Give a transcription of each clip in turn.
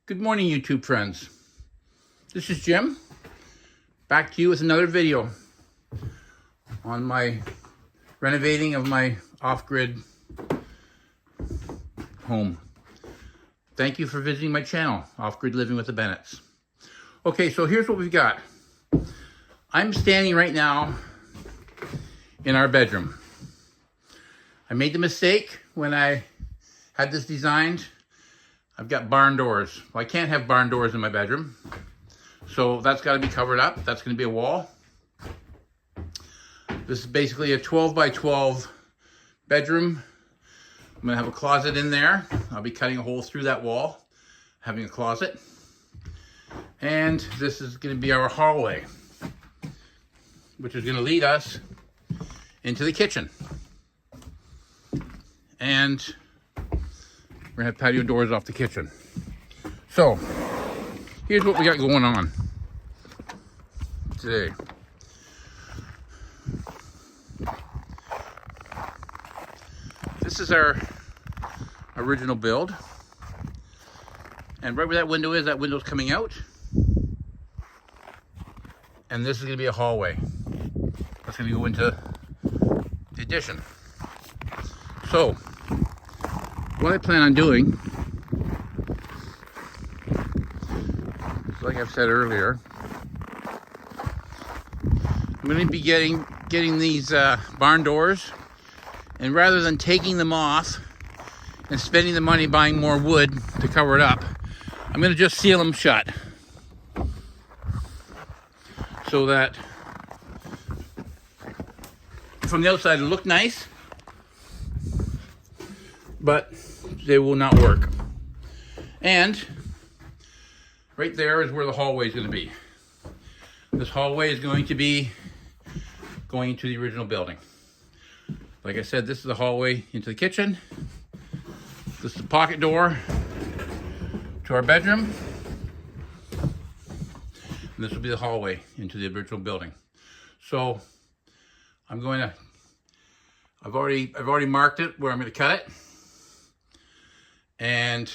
Good morning, YouTube friends. This is Jim, back to you with another video on my renovating of my off-grid home. Thank you for visiting my channel, Off-Grid Living with the Bennetts. Okay, so here's what we've got. I'm standing right now in our bedroom. I made the mistake when I had this designed. I've got barn doors. Well, I can't have barn doors in my bedroom. So that's got to be covered up. That's going to be a wall. This is basically a 12 by 12 bedroom. I'm going to have a closet in there. I'll be cutting a hole through that wall, having a closet. And this is going to be our hallway, which is going to lead us into the kitchen. And we're gonna have patio doors off the kitchen. So, here's what we got going on today. This is our original build. And right where that window is, that window's coming out. And this is gonna be a hallway. That's gonna go into the addition. So, what I plan on doing, like I've said earlier, I'm going to be getting these barn doors, and rather than taking them off and spending the money buying more wood to cover it up, I'm going to just seal them shut so that from the outside it'll look nice, but they will not work. And right there is where the hallway is going to be. This hallway is going to be going into the original building. Like I said, this is the hallway into the kitchen. This is the pocket door to our bedroom. And this will be the hallway into the original building. So I've already marked it where I'm going to cut it. And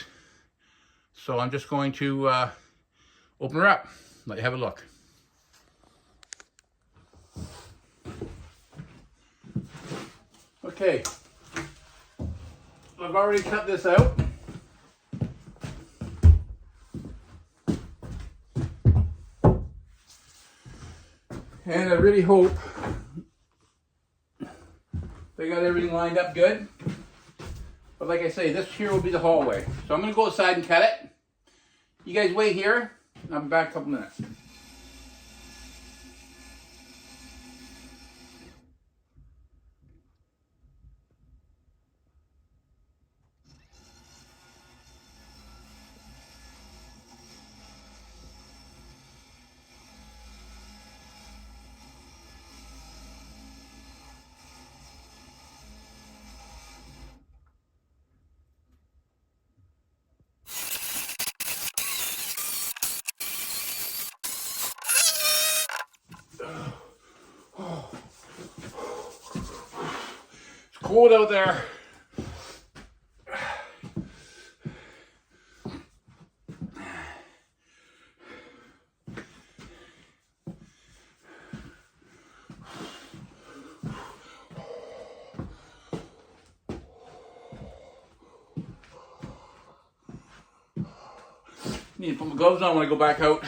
so I'm just going to open her up, let you have a look. Okay, I've already cut this out. And I really hope they got everything lined up good. But like I say, this here will be the hallway. So I'm going to go outside and cut it. You guys wait here. I'll be back in a couple minutes. It's cold out there. Need to put my gloves on when I go back out.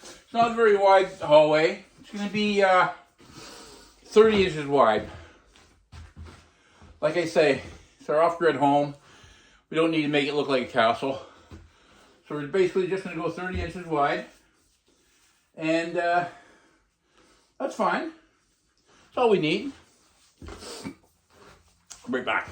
It's not a very wide hallway. It's going to be 30 inches wide. Like I say, it's our off-grid home. We don't need to make it look like a castle. So we're basically just going to go 30 inches wide. And that's fine. That's all we need. I'll be right back.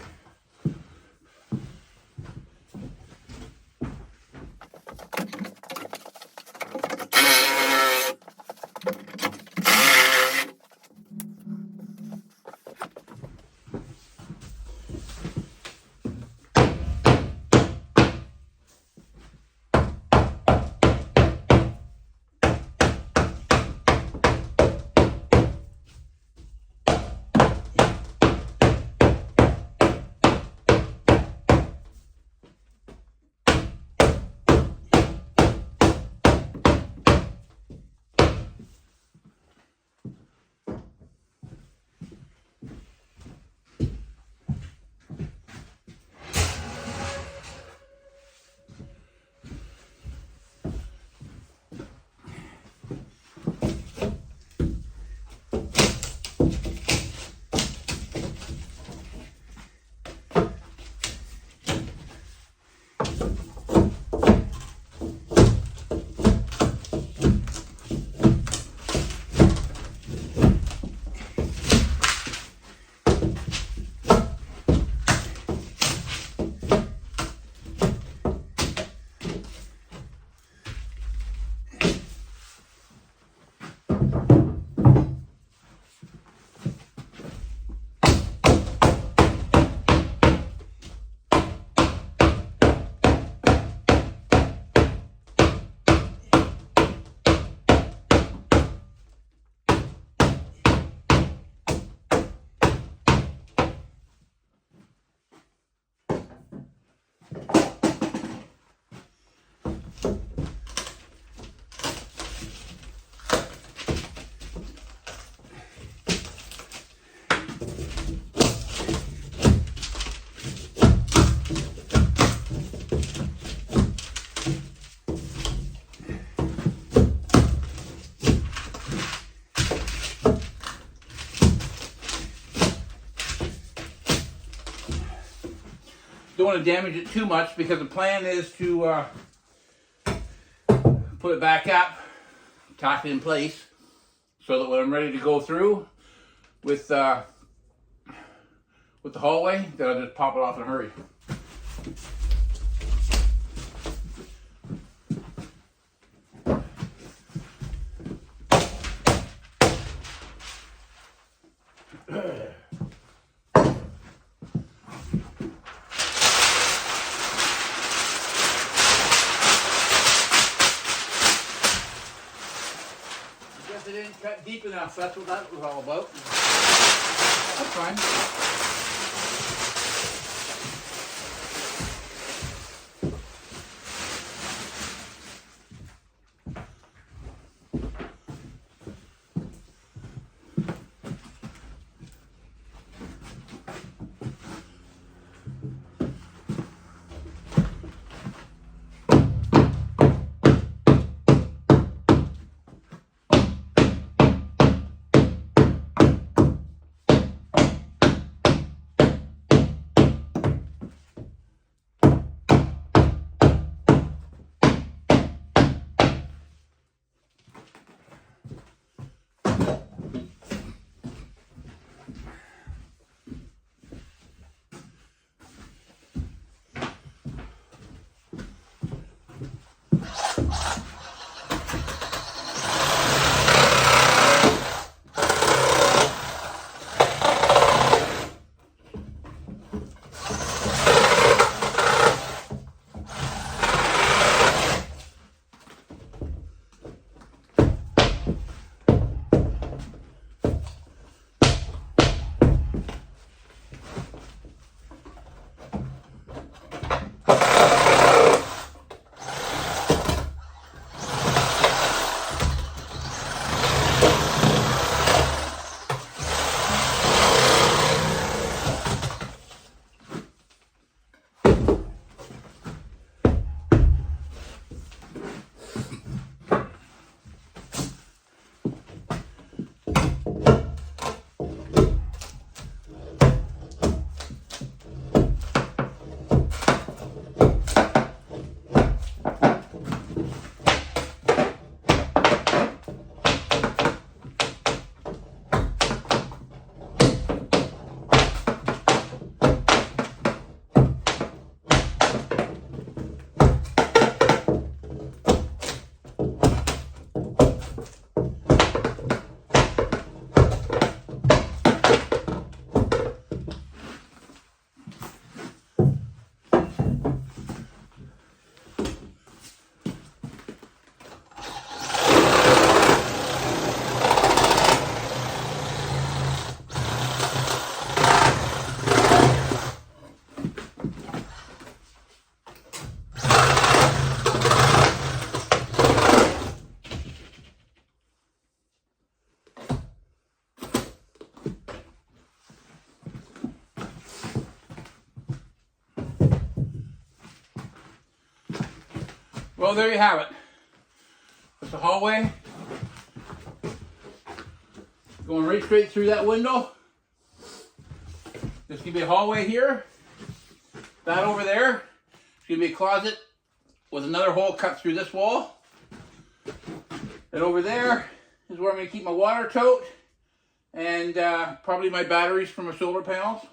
don't want to damage it too much because the plan is to put it back up, tack it in place, so that when I'm ready to go through with the hallway, that I'll just pop it off in a hurry. I didn't cut deep enough. That's what that was all about. That's fine. Well, there you have it. That's the hallway. Going right straight through that window. There's going to be a hallway here. That over there. There's going to be a closet with another hole cut through this wall. And over there is where I'm going to keep my water tote and probably my batteries for my solar panels.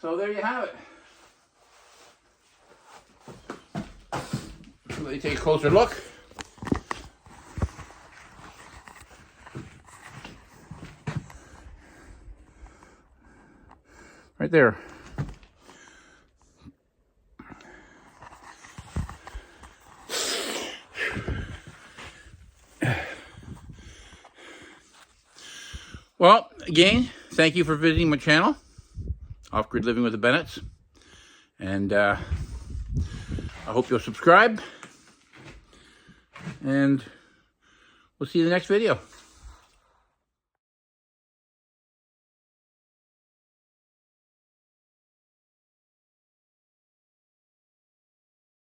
So there you have it. Let me take a closer look. Right there. Well, again, thank you for visiting my channel, Off-Grid Living with the Bennetts. And I hope you'll subscribe. And we'll see you in the next video.